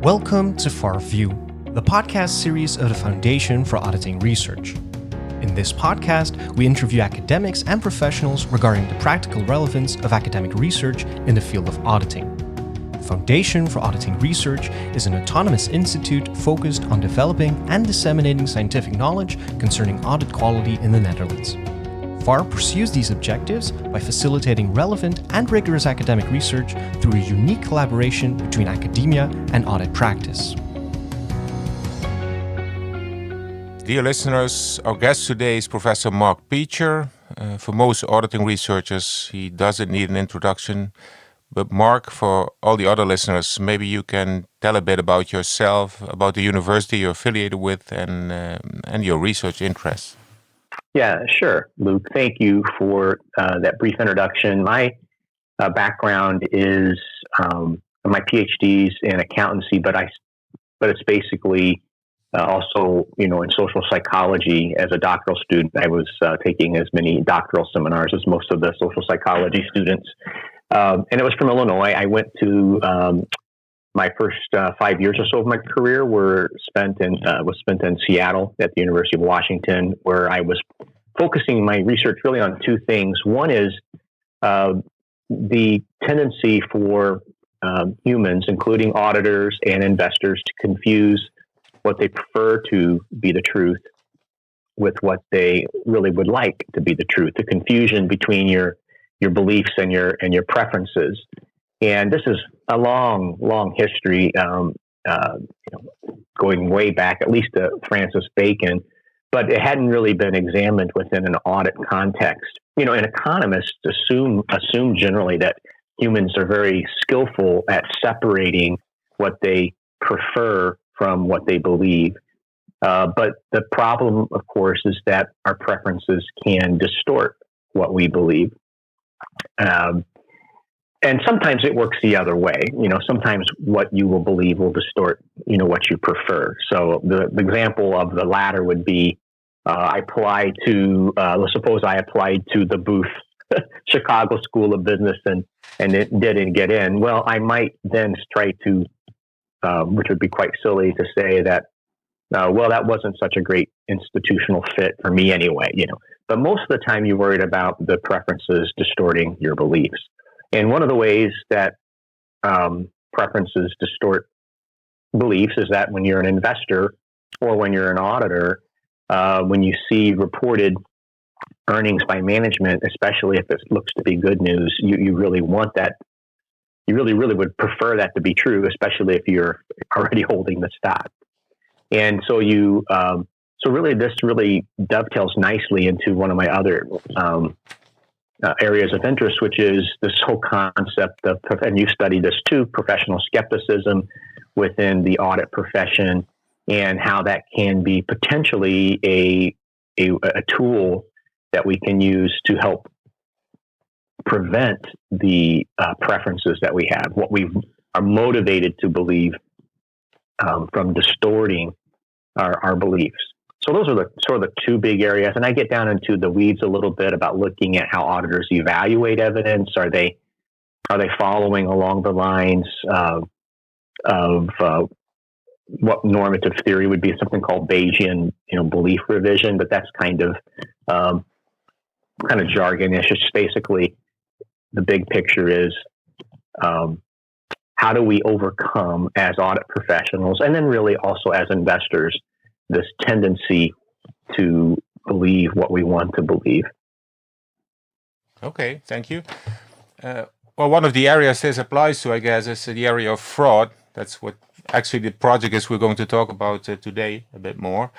Welcome to FARview, the podcast series of the Foundation for Auditing Research. In this podcast, we interview academics and professionals regarding the practical relevance of academic research in the field of auditing. The Foundation for Auditing Research is an autonomous institute focused on developing and disseminating scientific knowledge concerning audit quality in the Netherlands. FAR pursues these objectives by facilitating relevant and rigorous academic research through a unique collaboration between academia and audit practice. Dear listeners, our guest today is Professor Mark Peecher. For most auditing researchers, he doesn't need an introduction. But Mark, for all the other listeners, maybe you can tell a bit about yourself, about the university you're affiliated with, and your research interests. Yeah, sure, Luke. Thank you for that brief introduction. My background is my PhD's in accountancy, but it's basically also in social psychology. As a doctoral student, I was taking as many doctoral seminars as most of the social psychology students, and it was from Illinois. I went to my first 5 years or so of my career was spent in Seattle at the University of Washington, where I was focusing my research really on two things. One is the tendency for humans, including auditors and investors, to confuse what they prefer to be the truth with what they really would like to be the truth. The confusion between your beliefs and your preferences. And this is a long history, going way back, at least to Francis Bacon, but it hadn't really been examined within an audit context. And economists assume generally that humans are very skillful at separating what they prefer from what they believe. But the problem, of course, is that our preferences can distort what we believe. And sometimes it works the other way. Sometimes what you will believe will distort, what you prefer. So the example of the latter would be, let's suppose I applied to the Booth Chicago School of Business and it didn't get in. Well, I might then try to, which would be quite silly to say that, that wasn't such a great institutional fit for me anyway, But most of the time you're worried about the preferences distorting your beliefs. And one of the ways that preferences distort beliefs is that when you're an investor or when you're an auditor, when you see reported earnings by management, especially if it looks to be good news, you really want that. You really would prefer that to be true, especially if you're already holding the stock. And so this really dovetails nicely into one of my other areas of interest, which is this whole concept of, and you studied this too, professional skepticism within the audit profession, and how that can be potentially a tool that we can use to help prevent the preferences that we have, what we are motivated to believe, from distorting our beliefs. So those are the sort of the two big areas. And I get down into the weeds a little bit about looking at how auditors evaluate evidence. Are they following along the lines of what normative theory would be, something called Bayesian, belief revision, but that's kind of jargonish. It's basically the big picture is how do we overcome as audit professionals, and then really also as investors, this tendency to believe what we want to believe. Okay, thank you. One of the areas this applies to, I guess, is the area of fraud. That's what actually the project is we're going to talk about today a bit more.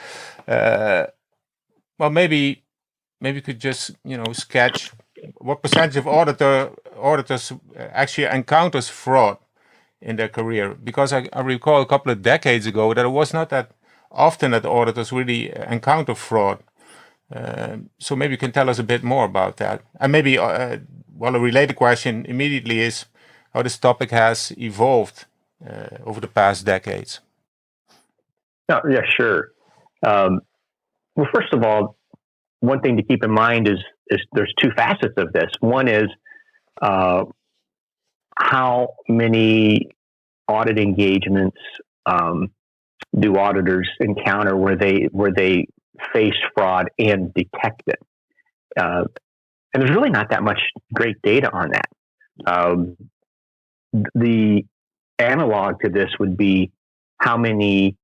Maybe you could just, sketch what percentage of auditors actually encounters fraud in their career. Because I recall a couple of decades ago that it was not that often that auditors really encounter fraud. So maybe you can tell us a bit more about that. And maybe, a related question immediately is how this topic has evolved over the past decades. Yeah, sure. First of all, one thing to keep in mind is there's two facets of this. One is how many audit engagements do auditors encounter where they face fraud and detect it? And there's really not that much great data on that. The analog to this would be how many,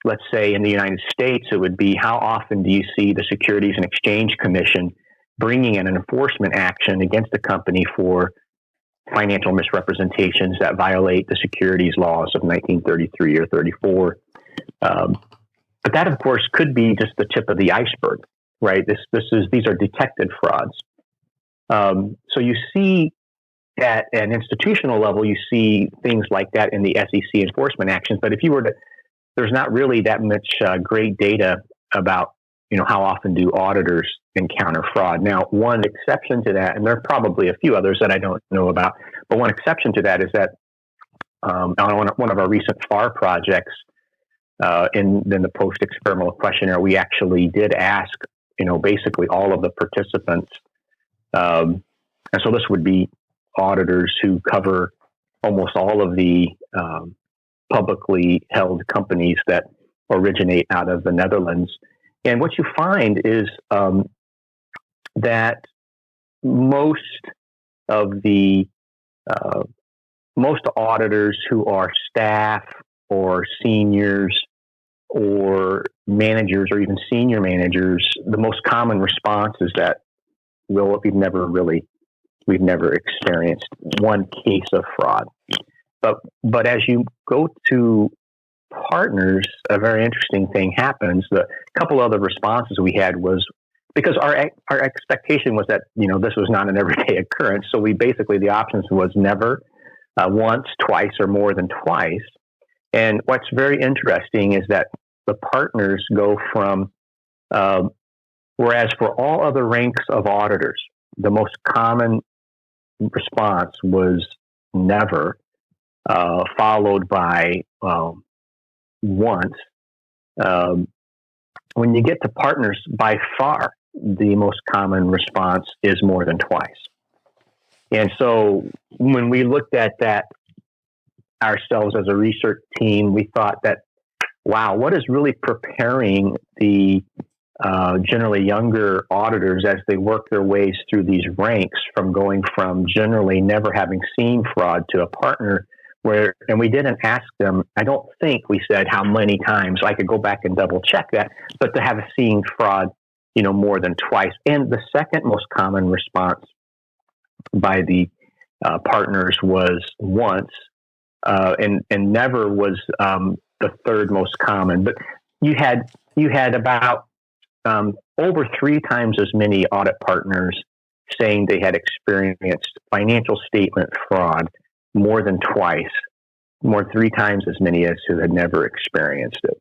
let's say in the United States, it would be how often do you see the Securities and Exchange Commission bringing in an enforcement action against a company for financial misrepresentations that violate the securities laws of 1933 or 34. But that, of course, could be just the tip of the iceberg, right? These are detected frauds. So you see at an institutional level, you see things like that in the SEC enforcement actions. But if you were to, there's not really that much great data about, how often do auditors encounter fraud. Now, one exception to that, and there are probably a few others that I don't know about, but one exception to that is that on one of our recent FAR projects, in the post-experimental questionnaire, we actually did ask, basically all of the participants. And so this would be auditors who cover almost all of the publicly held companies that originate out of the Netherlands. And what you find is that most auditors who are staff or seniors or managers or even senior managers, the most common response is that, well, we've never experienced one case of fraud. But as you go to partners, a very interesting thing happens. The couple other responses we had was because our expectation was that this was not an everyday occurrence. So the options was never, once, twice, or more than twice. And what's very interesting is that the partners go from, whereas for all other ranks of auditors, the most common response was never, followed by once. When you get to partners, by far, the most common response is more than twice. And so when we looked at that ourselves as a research team, we thought that, wow, what is really preparing the generally younger auditors as they work their ways through these ranks from going from generally never having seen fraud to a partner and we didn't ask them, I don't think we said how many times, I could go back and double check that, but to have seen fraud, more than twice. And the second most common response by the partners was once, and never was the third most common. But you had about over 3 times as many audit partners saying they had experienced financial statement fraud more than twice, 3 times as many as who had never experienced it.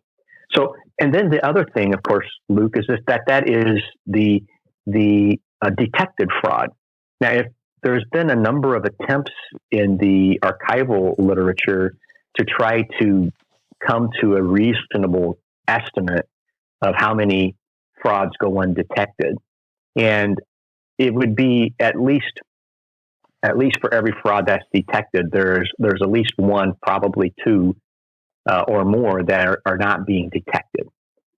So, and then the other thing, of course, Luke, is that is the detected fraud. Now, if there's been a number of attempts in the archival literature to try to come to a reasonable estimate of how many frauds go undetected, and it would be at least for every fraud that's detected, there's at least one, probably 2 or more that are not being detected.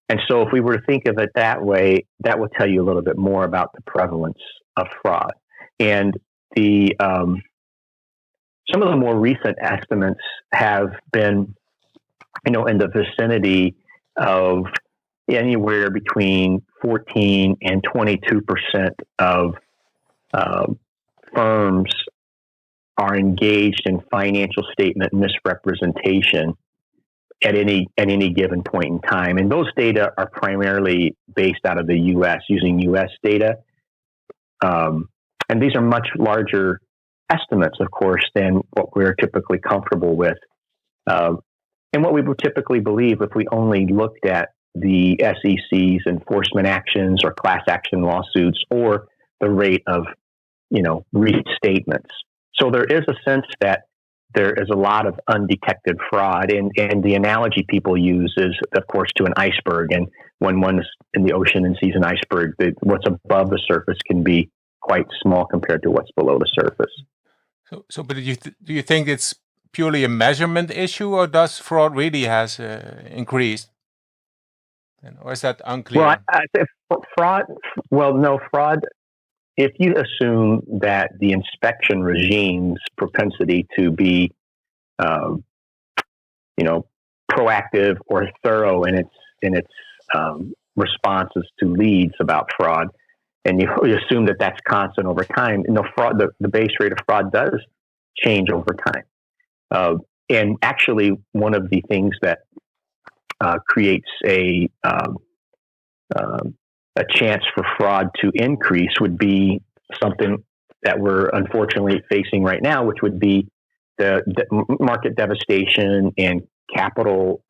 And so if we were to think of it that way, that will tell you a little bit more about the prevalence of fraud. And some of the more recent estimates have been, in the vicinity of anywhere between 14 and 22% of firms are engaged in financial statement misrepresentation at any given point in time. And those data are primarily based out of the U.S., using U.S. data. And these are much larger estimates, of course, than what we're typically comfortable with. And what we would typically believe if we only looked at the SEC's enforcement actions or class action lawsuits or the rate of, restatements. So there is a sense that there is a lot of undetected fraud. And the analogy people use is, of course, to an iceberg. And when one's in the ocean and sees an iceberg, what's above the surface can be quite small compared to what's below the surface. So, but do you think it's purely a measurement issue, or does fraud really has increased? Or is that unclear? Well, I think fraud. Well, no fraud. If you assume that the inspection regime's propensity to be, proactive or thorough in its responses to leads about fraud, and you assume that that's constant over time, fraud. The base rate of fraud does change over time, and actually, one of the things that creates a chance for fraud to increase would be something that we're unfortunately facing right now, which would be the market devastation and capital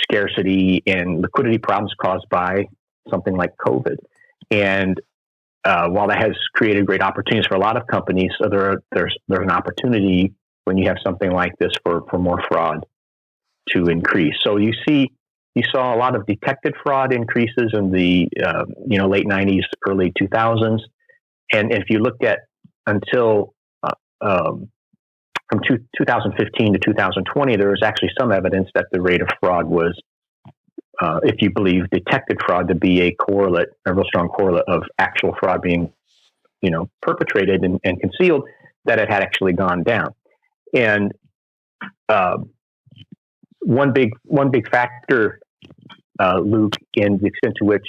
scarcity and liquidity problems caused by something like COVID. And while that has created great opportunities for a lot of companies, there's an opportunity when you have something like this for more fraud to increase. So you saw a lot of detected fraud increases in the late 90s, early 2000s, and if you looked at until from 2015 to 2020, there was actually some evidence that the rate of fraud was, if you believe detected fraud to be a real strong correlate of actual fraud being, perpetrated and concealed, that it had actually gone down. And one big factor, Luke, in the extent to which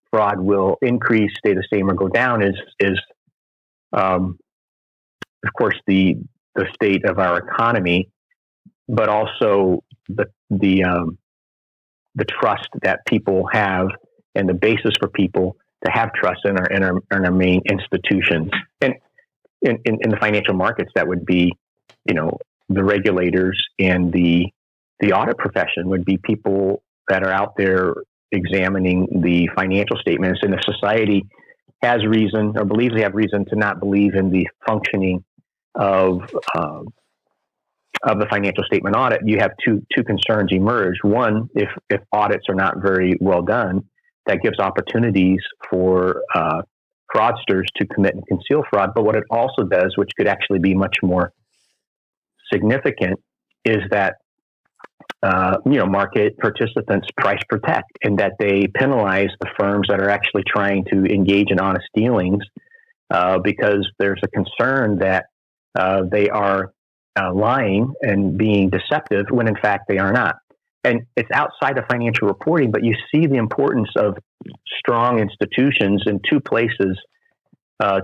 fraud will increase, stay the same, or go down is of course the state of our economy, but also the trust that people have and the basis for people to have trust in our main institutions. And in the financial markets, that would be, the regulators and the audit profession would be people that are out there examining the financial statements. And if society has reason or believes they have reason to not believe in the functioning of the financial statement audit, you have two concerns emerge. One, if audits are not very well done, that gives opportunities for fraudsters to commit and conceal fraud. But what it also does, which could actually be much more significant, is that market participants price protect, and that they penalize the firms that are actually trying to engage in honest dealings, because there's a concern that they are lying and being deceptive when in fact they are not. And it's outside of financial reporting, but you see the importance of strong institutions in two places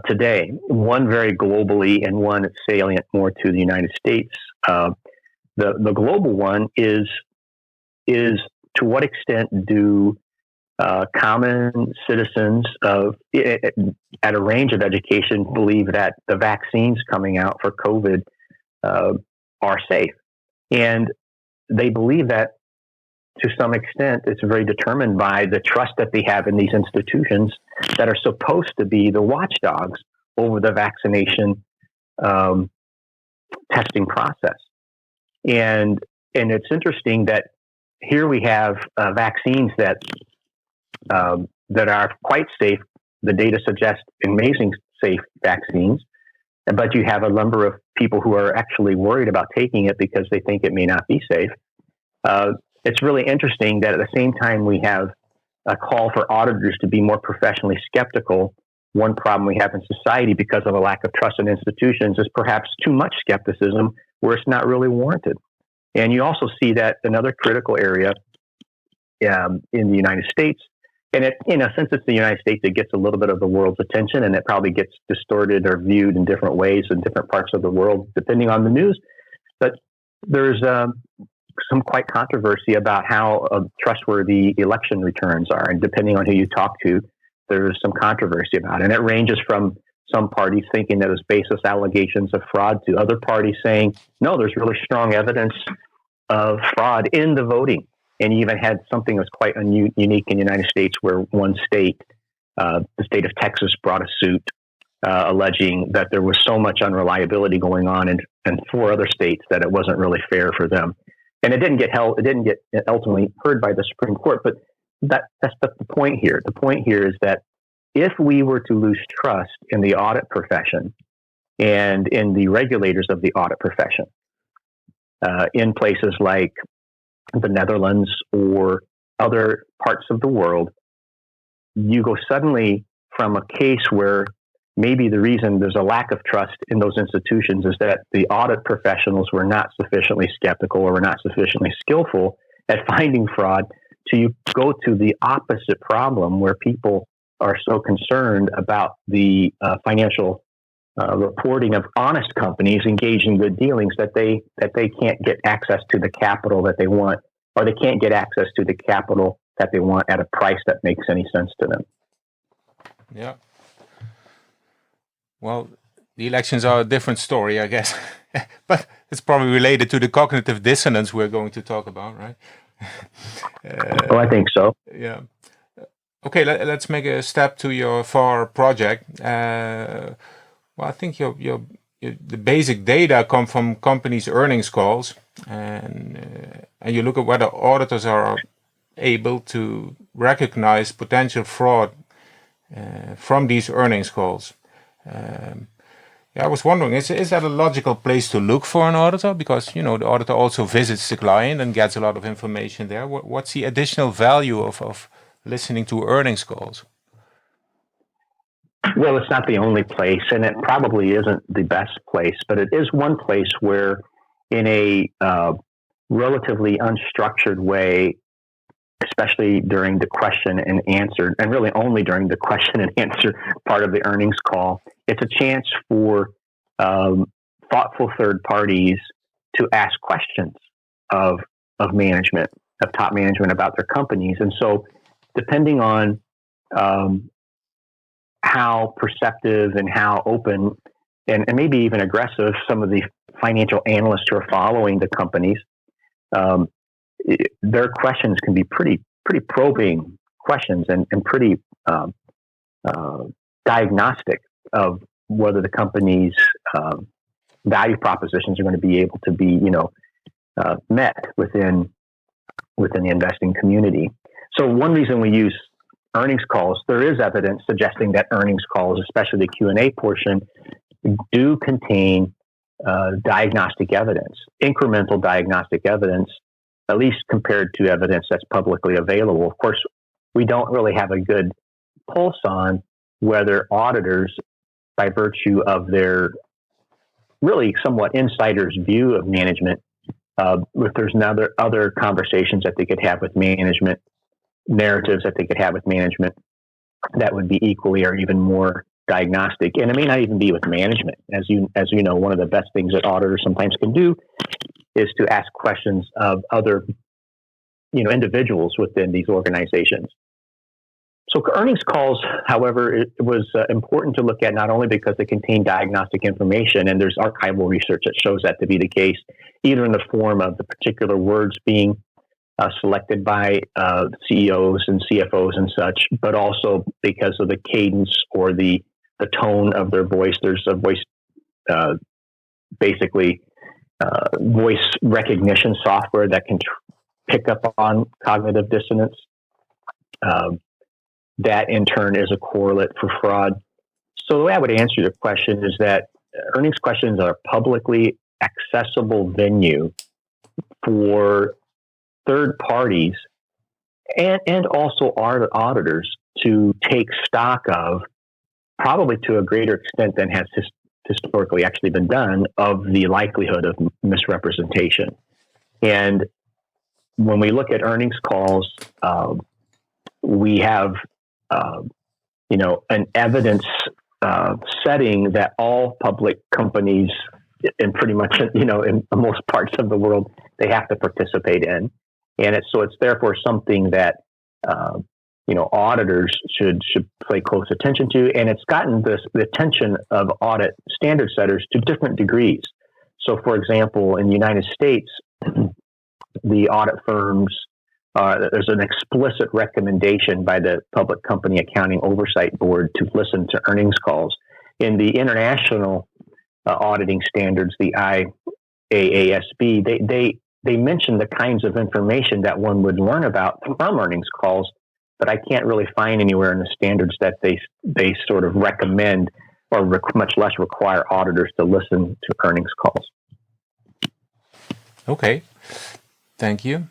today. One very globally, and one salient more to the United States. The global one is to what extent do common citizens at a range of education believe that the vaccines coming out for COVID are safe? And they believe that to some extent it's very determined by the trust that they have in these institutions that are supposed to be the watchdogs over the vaccination testing process. And it's interesting that here we have vaccines that are quite safe. The data suggests amazing safe vaccines, but you have a number of people who are actually worried about taking it because they think it may not be safe. It's really interesting that at the same time we have a call for auditors to be more professionally skeptical. One problem we have in society because of a lack of trust in institutions is perhaps too much skepticism where it's not really warranted. And you also see that another critical area in the United States, and since it's the United States, it gets a little bit of the world's attention, and it probably gets distorted or viewed in different ways in different parts of the world, depending on the news. But there's some quite controversy about how trustworthy election returns are. And depending on who you talk to, there's some controversy about it. And it ranges from some parties thinking that it's baseless allegations of fraud to other parties saying, no, there's really strong evidence of fraud in the voting. And you even had something that was quite unique in the United States where one state, the state of Texas, brought a suit alleging that there was so much unreliability going on in 4 other states that it wasn't really fair for them. And it didn't get ultimately heard by the Supreme Court. But that's the point here. The point here is that if we were to lose trust in the audit profession and in the regulators of the audit profession. In places like the Netherlands or other parts of the world, you go suddenly from a case where maybe the reason there's a lack of trust in those institutions is that the audit professionals were not sufficiently skeptical or were not sufficiently skillful at finding fraud, to you go to the opposite problem where people are so concerned about the financial reporting of honest companies engaged in good dealings that they can't get access to the capital that they want, or they can't get access to the capital that they want at a price that makes any sense to them. Yeah. Well, the elections are a different story, I guess, but it's probably related to the cognitive dissonance we're going to talk about, right? Well, I think so. Yeah. Okay, let's make a step to your FAR project. Well, I think the basic data come from companies' earnings calls, and you look at whether auditors are able to recognize potential fraud from these earnings calls. I was wondering, is that a logical place to look for an auditor? Because, the auditor also visits the client and gets a lot of information there. What's the additional value of listening to earnings calls? Well, it's not the only place, and it probably isn't the best place, but it is one place where, in a relatively unstructured way, especially during the question and answer, and really only during the question and answer part of the earnings call, it's a chance for thoughtful third parties to ask questions of management, of top management about their companies. And so, depending on how perceptive and how open and maybe even aggressive some of the financial analysts who are following the companies, their questions can be pretty probing questions and pretty diagnostic of whether the company's value propositions are going to be able to be met within the investing community. So one reason we use earnings calls, there is evidence suggesting that earnings calls, especially the Q&A portion, do contain diagnostic evidence, incremental diagnostic evidence, at least compared to evidence that's publicly available. Of course, we don't really have a good pulse on whether auditors, by virtue of their really somewhat insider's view of management, if there's other conversations that they could have with management, narratives that they could have with management that would be equally or even more diagnostic. And it may not even be with management. As you know, one of the best things that auditors sometimes can do is to ask questions of other, individuals within these organizations. So earnings calls, however, it was important to look at not only because they contain diagnostic information, and there's archival research that shows that to be the case, either in the form of the particular words being selected by CEOs and CFOs and such, but also because of the cadence or the tone of their voice. There's a voice, voice recognition software that can pick up on cognitive dissonance. That in turn is a correlate for fraud. So the way I would answer your question is that earnings questions are a publicly accessible venue for third parties and also auditors to take stock of, probably to a greater extent than has historically actually been done, of the likelihood of misrepresentation. And when we look at earnings calls, we have an evidence setting that all public companies, in pretty much in most parts of the world, they have to participate in, and it's therefore something that auditors should pay close attention to, and it's gotten the attention of audit standard setters to different degrees. So, for example, in the United States, the audit firms, there's an explicit recommendation by the Public Company Accounting Oversight Board to listen to earnings calls. In the international auditing standards, the IAASB, they mention the kinds of information that one would learn about from earnings calls, but I can't really find anywhere in the standards that they sort of recommend or much less require auditors to listen to earnings calls. Okay, thank you.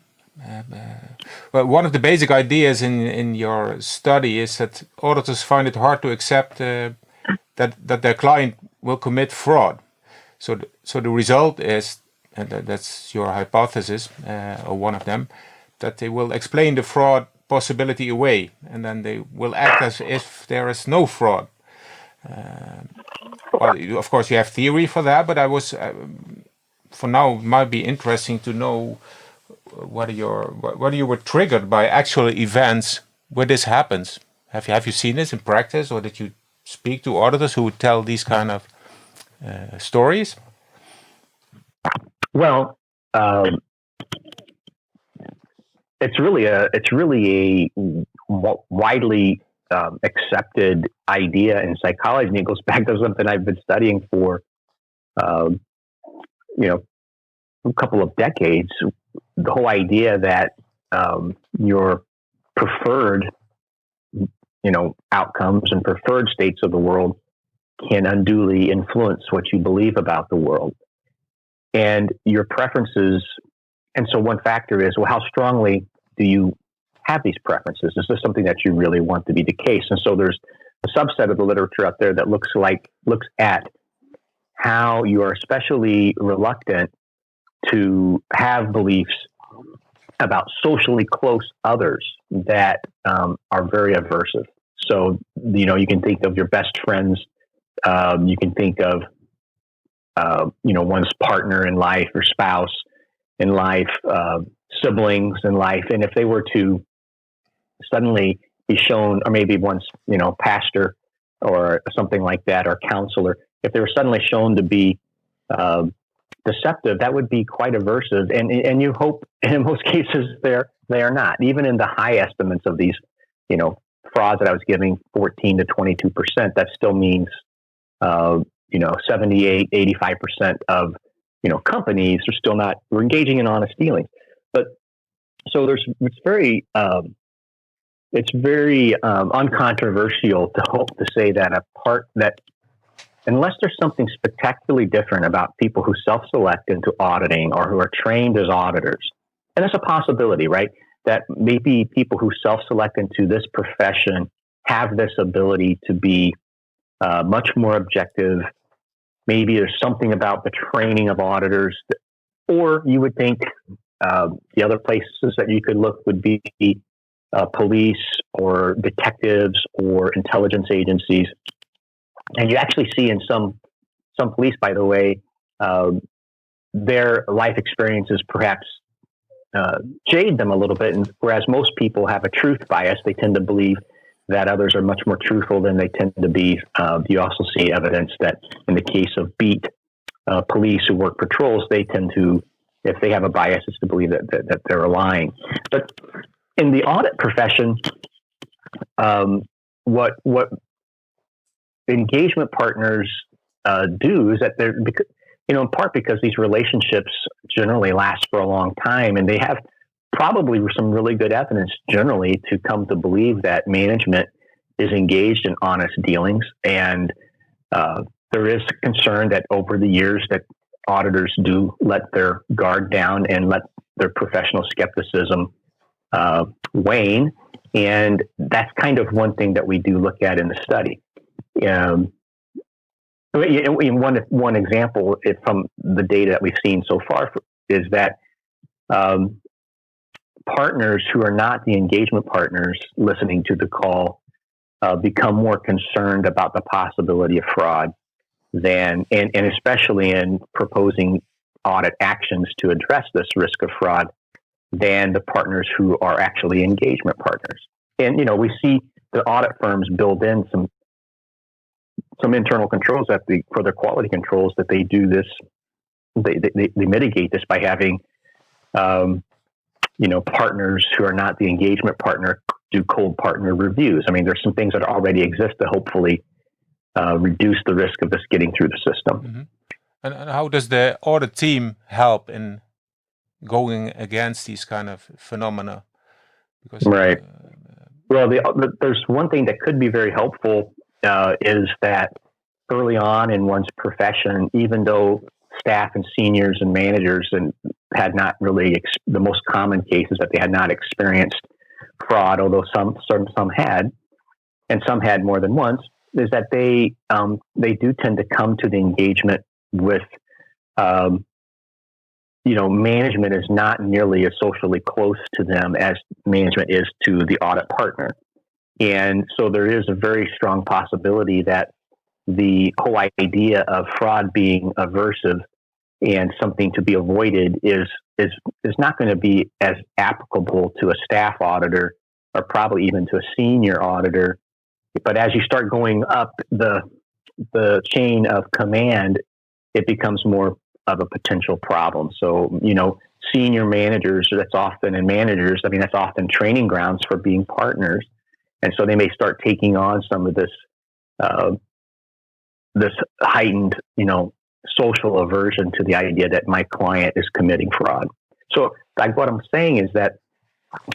Well, one of the basic ideas in your study is that auditors find it hard to accept that their client will commit fraud. So the result is, and that's your hypothesis, or one of them, that they will explain the fraud possibility away, and then they will act as if there is no fraud. Well, of course, you have theory for that, but I was, for now, it might be interesting to know whether you were triggered by actual events where this happens. Have you seen this in practice, or did you speak to auditors who would tell these kind of stories? Well, it's really a widely accepted idea in psychology, and it goes back to something I've been studying for, a couple of decades. The whole idea that your preferred, outcomes and preferred states of the world can unduly influence what you believe about the world and your preferences. And so one factor is, well, how strongly do you have these preferences? Is this something that you really want to be the case? And so there's a subset of the literature out there that looks at how you are especially reluctant to have beliefs about socially close others that are very aversive. So, you can think of your best friends. You can think of, one's partner in life or spouse in life, siblings in life. And if they were to suddenly be shown, or maybe one's, pastor or something like that, or counselor, if they were suddenly shown to be deceptive, that would be quite aversive. And you hope, in most cases, they are not. Even in the high estimates of these, frauds that I was giving, 14 to 22%, that still means, 78, 85% of, companies are still not, we're engaging in honest dealings. But so it's very uncontroversial to hope to say that unless there's something spectacularly different about people who self-select into auditing or who are trained as auditors, and it's a possibility, right? That maybe people who self-select into this profession have this ability to be much more objective. Maybe there's something about the training of auditors, or you would think the other places that you could look would be police or detectives or intelligence agencies. And you actually see in some police, by the way, their life experiences perhaps jade them a little bit. And whereas most people have a truth bias, they tend to believe that others are much more truthful than they tend to be. You also see evidence that in the case of beat police who work patrols, they tend to, if they have a bias, is to believe that they're lying. But in the audit profession, what engagement partners do is that they're, in part because these relationships generally last for a long time, and they have probably some really good evidence generally to come to believe that management is engaged in honest dealings. And there is concern that over the years that auditors do let their guard down and let their professional skepticism wane. And that's kind of one thing that we do look at in the study. One example from the data that we've seen so far is that partners who are not the engagement partners listening to the call become more concerned about the possibility of fraud and especially in proposing audit actions to address this risk of fraud than the partners who are actually engagement partners. And, we see the audit firms build in some internal controls for their quality controls that they do this. They mitigate this by having, partners who are not the engagement partner do cold partner reviews. I mean, there's some things that already exist to hopefully reduce the risk of this getting through the system. Mm-hmm. And how does the audit team help in going against these kind of phenomena? Because, right. Well, there's one thing that could be very helpful is that early on in one's profession, even though staff and seniors and managers and had not really the most common cases that they had not experienced fraud, although some had, and some had more than once, is that they do tend to come to the engagement with management is not nearly as socially close to them as management is to the audit partner. And so there is a very strong possibility that the whole idea of fraud being aversive and something to be avoided is not going to be as applicable to a staff auditor or probably even to a senior auditor. But as you start going up the chain of command, it becomes more of a potential problem. So, senior managers, that's often training grounds for being partners. And so they may start taking on some of this heightened, social aversion to the idea that my client is committing fraud. So what I'm saying is that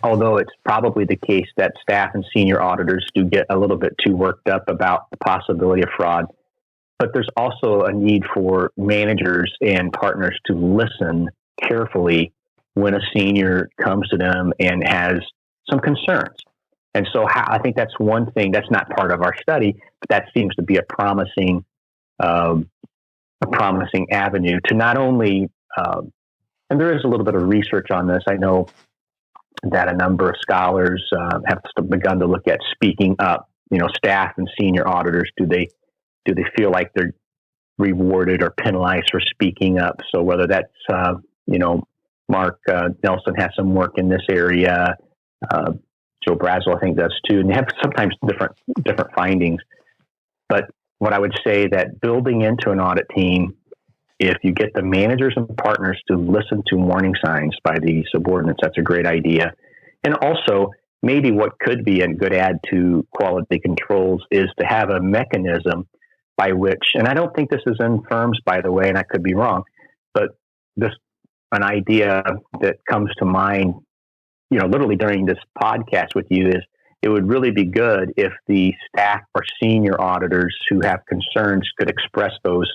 although it's probably the case that staff and senior auditors do get a little bit too worked up about the possibility of fraud, but there's also a need for managers and partners to listen carefully when a senior comes to them and has some concerns. And so I think that's one thing that's not part of our study, but that seems to be a promising avenue to not only, and there is a little bit of research on this. I know that a number of scholars have begun to look at speaking up. Staff and senior auditors, do they feel like they're rewarded or penalized for speaking up? So whether that's Mark Nelson has some work in this area. Joe Brazel, I think, does too, and they have sometimes different findings. But what I would say that building into an audit team, if you get the managers and partners to listen to warning signs by the subordinates, that's a great idea. And also, maybe what could be a good add to quality controls is to have a mechanism by which, and I don't think this is in firms, by the way, and I could be wrong, but an idea that comes to mind, literally during this podcast with you is it would really be good if the staff or senior auditors who have concerns could express those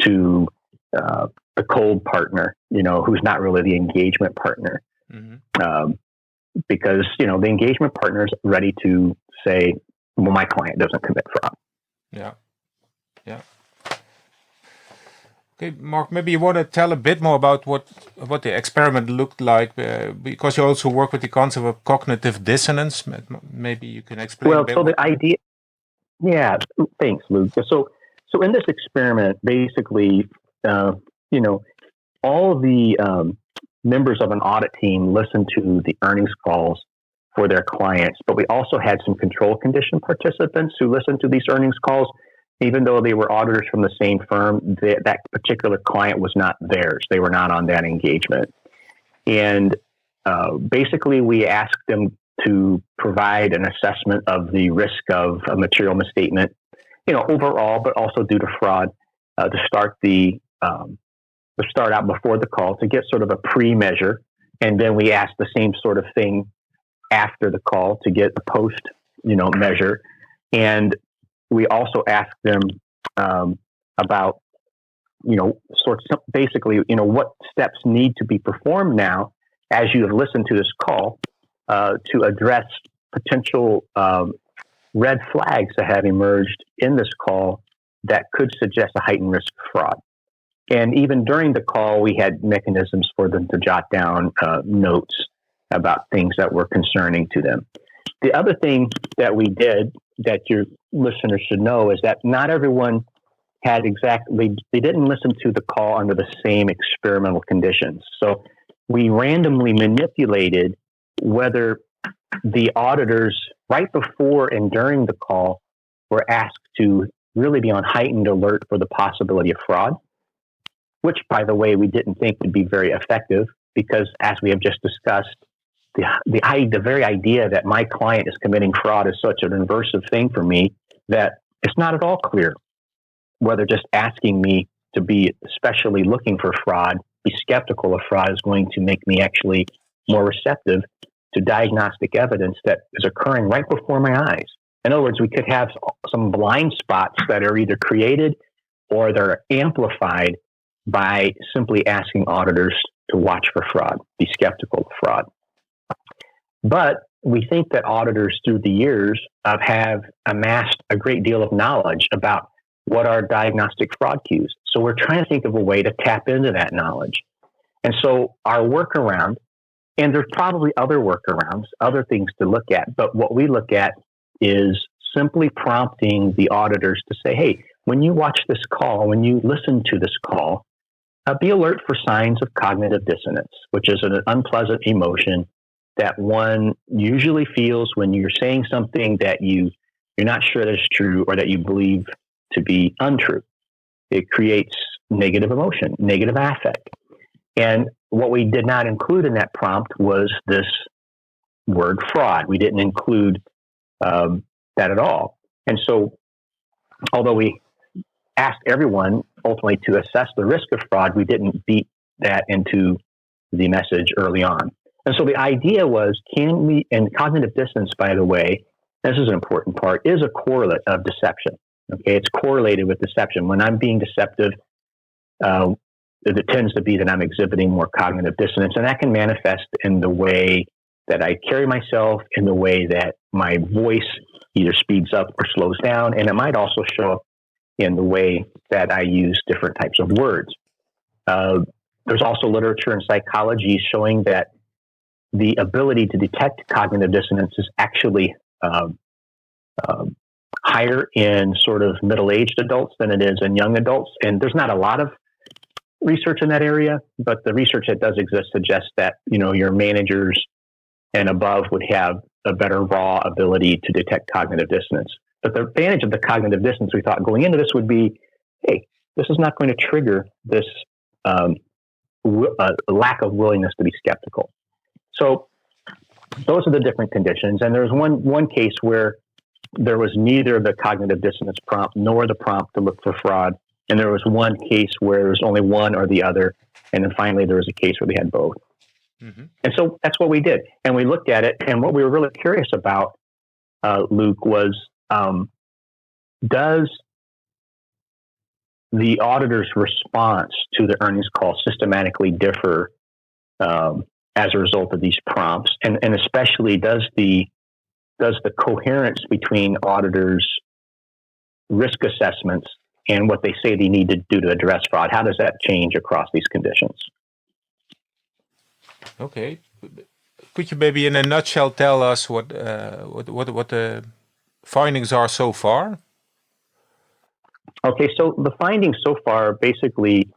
to the cold partner, who's not really the engagement partner. Mm-hmm. Because, the engagement partner is ready to say, well, my client doesn't commit fraud. Yeah. Yeah. Okay, Mark, maybe you want to tell a bit more about what the experiment looked like, because you also work with the concept of cognitive dissonance. Maybe you can explain a bit. Well, so the idea, yeah, thanks, Luke. So in this experiment, basically, all of the members of an audit team listen to the earnings calls for their clients, but we also had some control condition participants who listened to these earnings calls. Even though they were auditors from the same firm, that particular client was not theirs. They were not on that engagement. And basically, we asked them to provide an assessment of the risk of a material misstatement, overall, but also due to fraud, to start out before the call to get sort of a pre-measure. And then we asked the same sort of thing after the call to get a post, measure. And we also asked them about, basically, what steps need to be performed now as you have listened to this call to address potential red flags that have emerged in this call that could suggest a heightened risk of fraud. And even during the call, we had mechanisms for them to jot down notes about things that were concerning to them. The other thing that we did that your listeners should know is that not everyone had they didn't listen to the call under the same experimental conditions. So we randomly manipulated whether the auditors right before and during the call were asked to really be on heightened alert for the possibility of fraud, which, by the way, we didn't think would be very effective because, as we have just discussed, the very idea that my client is committing fraud is such an aversive thing for me that it's not at all clear whether just asking me to be especially looking for fraud, be skeptical of fraud, is going to make me actually more receptive to diagnostic evidence that is occurring right before my eyes. In other words, we could have some blind spots that are either created or they're amplified by simply asking auditors to watch for fraud, be skeptical of fraud. But we think that auditors through the years have amassed a great deal of knowledge about what are diagnostic fraud cues. So we're trying to think of a way to tap into that knowledge. And so our workaround, and there's probably other workarounds, other things to look at, but what we look at is simply prompting the auditors to say, hey, when you watch this call, when you listen to this call, be alert for signs of cognitive dissonance, which is an unpleasant emotion that one usually feels when you're saying something that you're not sure that is true or that you believe to be untrue. It creates negative emotion, negative affect. And what we did not include in that prompt was this word fraud. We didn't include that at all. And so, although we asked everyone ultimately to assess the risk of fraud, we didn't beat that into the message early on. And so the idea was, can we, and cognitive dissonance, by the way, this is an important part, is a correlate of deception. Okay, it's correlated with deception. When I'm being deceptive, it tends to be that I'm exhibiting more cognitive dissonance, and that can manifest in the way that I carry myself, in the way that my voice either speeds up or slows down, and it might also show up in the way that I use different types of words. There's also literature in psychology showing that the ability to detect cognitive dissonance is actually higher in sort of middle-aged adults than it is in young adults. And there's not a lot of research in that area, but the research that does exist suggests that, your managers and above would have a better raw ability to detect cognitive dissonance. But the advantage of the cognitive dissonance, we thought going into this would be, hey, this is not going to trigger this lack of willingness to be skeptical. So those are the different conditions. And there's one case where there was neither the cognitive dissonance prompt nor the prompt to look for fraud. And there was one case where there was only one or the other. And then finally, there was a case where they had both. Mm-hmm. And so that's what we did. And we looked at it. And what we were really curious about, Luke, was does the auditor's response to the earnings call systematically differ as a result of these prompts? And especially, does the coherence between auditors' risk assessments and what they say they need to do to address fraud, how does that change across these conditions? Okay. Could you maybe in a nutshell tell us what the findings are so far? Okay, so the findings so far basically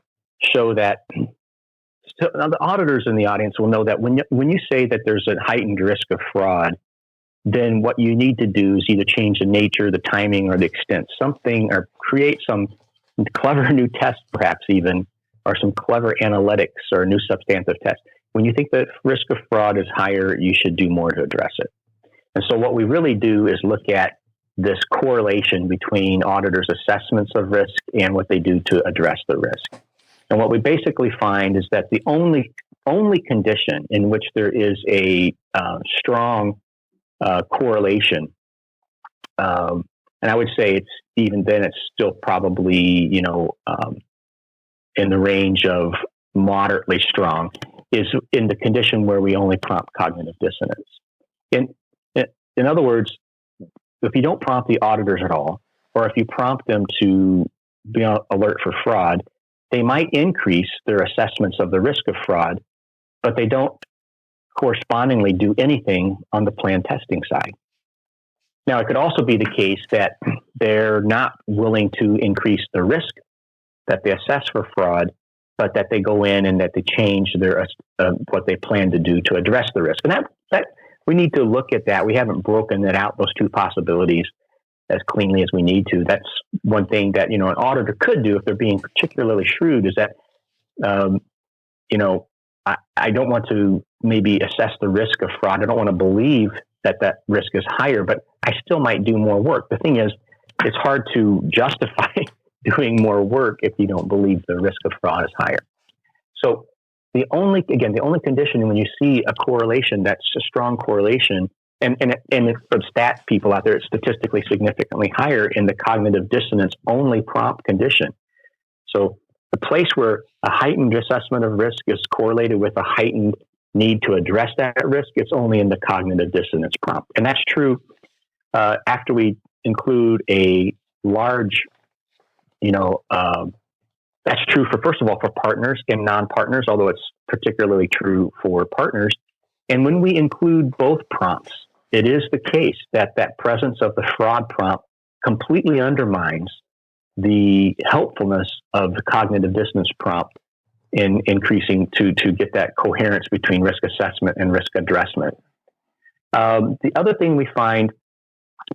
show that now the auditors in the audience will know that when you say that there's a heightened risk of fraud, then what you need to do is either change the nature, the timing, or the extent, something, or create some clever new test, perhaps even, or some clever analytics or new substantive test. When you think the risk of fraud is higher, you should do more to address it. And so what we really do is look at this correlation between auditors' assessments of risk and what they do to address the risk. And what we basically find is that the only condition in which there is a strong correlation, and I would say it's even then it's still probably in the range of moderately strong, is in the condition where we only prompt cognitive dissonance. In other words, if you don't prompt the auditors at all, or if you prompt them to be alert for fraud, they might increase their assessments of the risk of fraud, but they don't correspondingly do anything on the plan testing side. Now, it could also be the case that they're not willing to increase the risk that they assess for fraud, but that they go in and that they change their what they plan to do to address the risk. And that we need to look at that. We haven't broken it out, those two possibilities, as cleanly as we need to. That's one thing that an auditor could do if they're being particularly shrewd, is that I don't want to maybe assess the risk of fraud. I don't want to believe that risk is higher, but I still might do more work. The thing is, it's hard to justify doing more work if you don't believe the risk of fraud is higher. So the only condition when you see a correlation, that's a strong correlation, and for stat people out there, it's statistically significantly higher in the cognitive dissonance only prompt condition. So the place where a heightened assessment of risk is correlated with a heightened need to address that risk, it's only in the cognitive dissonance prompt. And that's true after we include a large, that's true for, first of all, for partners and non-partners, although it's particularly true for partners. And when we include both prompts, it is the case that presence of the fraud prompt completely undermines the helpfulness of the cognitive dissonance prompt in increasing to get that coherence between risk assessment and risk addressment. The other thing we find,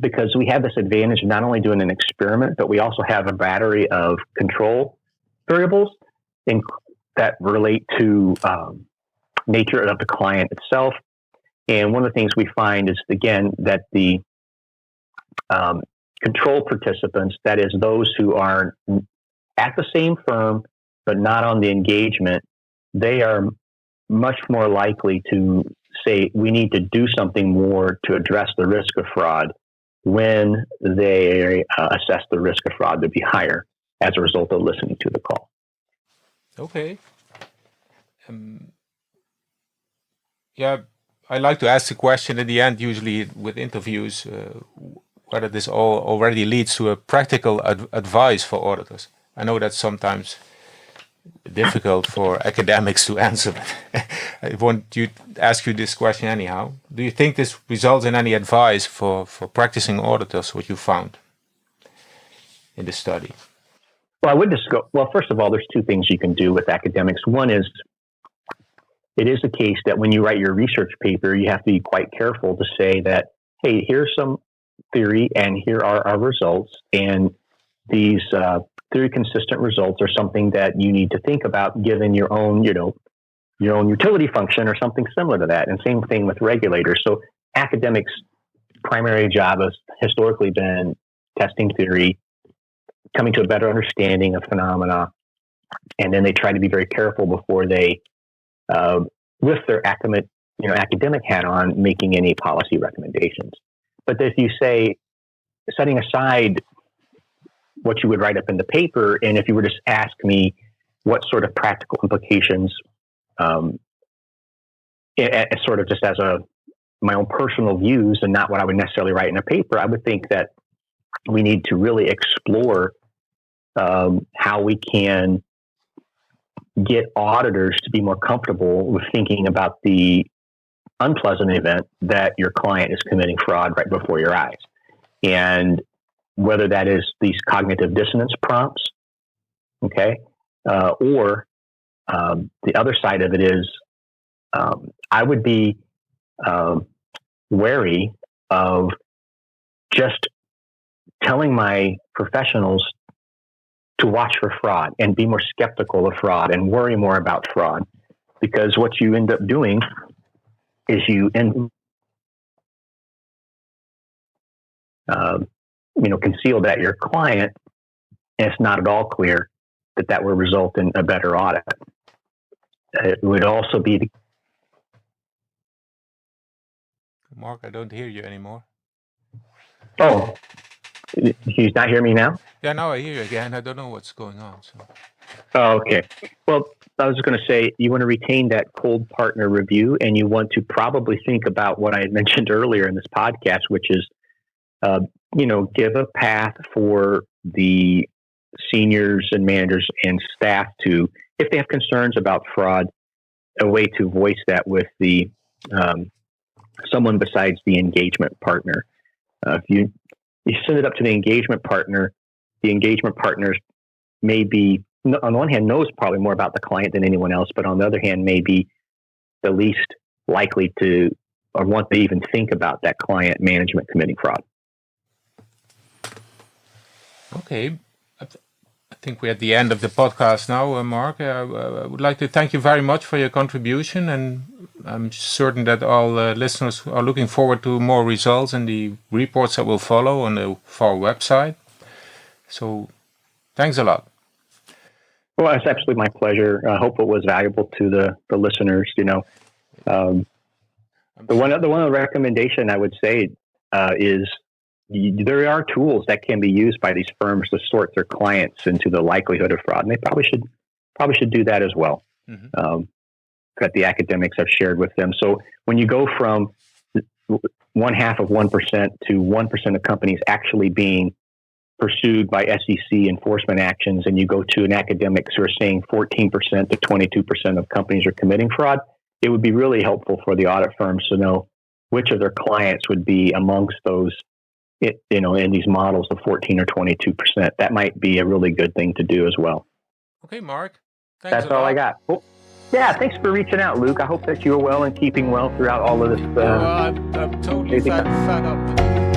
because we have this advantage of not only doing an experiment, but we also have a battery of control variables that relate to nature of the client itself. And one of the things we find is, again, that the control participants, that is those who are at the same firm but not on the engagement, they are much more likely to say we need to do something more to address the risk of fraud when they assess the risk of fraud to be higher as a result of listening to the call. Okay. Yeah, I like to ask the question at the end, usually with interviews, whether this all already leads to a practical advice for auditors. I know that's sometimes difficult for academics to answer, but I want to ask you this question anyhow. Do you think this results in any advice for practicing auditors, what you found in the study? Well, I would just go, well, first of all, there's two things you can do with academics. One is, it is the case that when you write your research paper, you have to be quite careful to say that, hey, here's some theory and here are our results. And these theory consistent results are something that you need to think about given your own utility function or something similar to that. And same thing with regulators. So academics' primary job has historically been testing theory, coming to a better understanding of phenomena, and then they try to be very careful before they, with their academic hat on, making any policy recommendations. But if you say, setting aside what you would write up in the paper, and if you were to ask me what sort of practical implications, sort of just as my own personal views and not what I would necessarily write in a paper, I would think that we need to really explore how we can get auditors to be more comfortable with thinking about the unpleasant event that your client is committing fraud right before your eyes. And whether that is these cognitive dissonance prompts, okay, or the other side of it is I would be wary of just telling my professionals to watch for fraud and be more skeptical of fraud and worry more about fraud, because what you end up doing is you conceal that your client, and it's not at all clear that will result in a better audit. It would also be Mark, I don't hear you anymore. Oh, he's not hearing me now? Yeah, now I hear you again. I don't know what's going on. So. Oh, okay. Well, I was going to say, you want to retain that cold partner review, and you want to probably think about what I had mentioned earlier in this podcast, which is, give a path for the seniors and managers and staff to, if they have concerns about fraud, a way to voice that with the someone besides the engagement partner. If you send it up to the engagement partners may be, on the one hand, knows probably more about the client than anyone else, but on the other hand, may be the least likely to or want to even think about that client management committing fraud. Okay. I think we're at the end of the podcast now, Mark. I would like to thank you very much for your contribution, and I'm certain that all listeners are looking forward to more results and the reports that will follow on the FAR website. So thanks a lot. Well, it's absolutely my pleasure. I hope it was valuable to the listeners. The one other recommendation I would say is there are tools that can be used by these firms to sort their clients into the likelihood of fraud, and they probably should do that as well. That the academics have shared with them. So when you go from 0.5% to 1% of companies actually being pursued by SEC enforcement actions, and you go to an academics who are saying 14% to 22% of companies are committing fraud, it would be really helpful for the audit firms to know which of their clients would be amongst those, in these models of 14 or 22%. That might be a really good thing to do as well. Okay, Mark. That's all I got. Well, yeah, thanks for reaching out, Luke. I hope that you are well and keeping well throughout all of this. I'm totally fed up with it.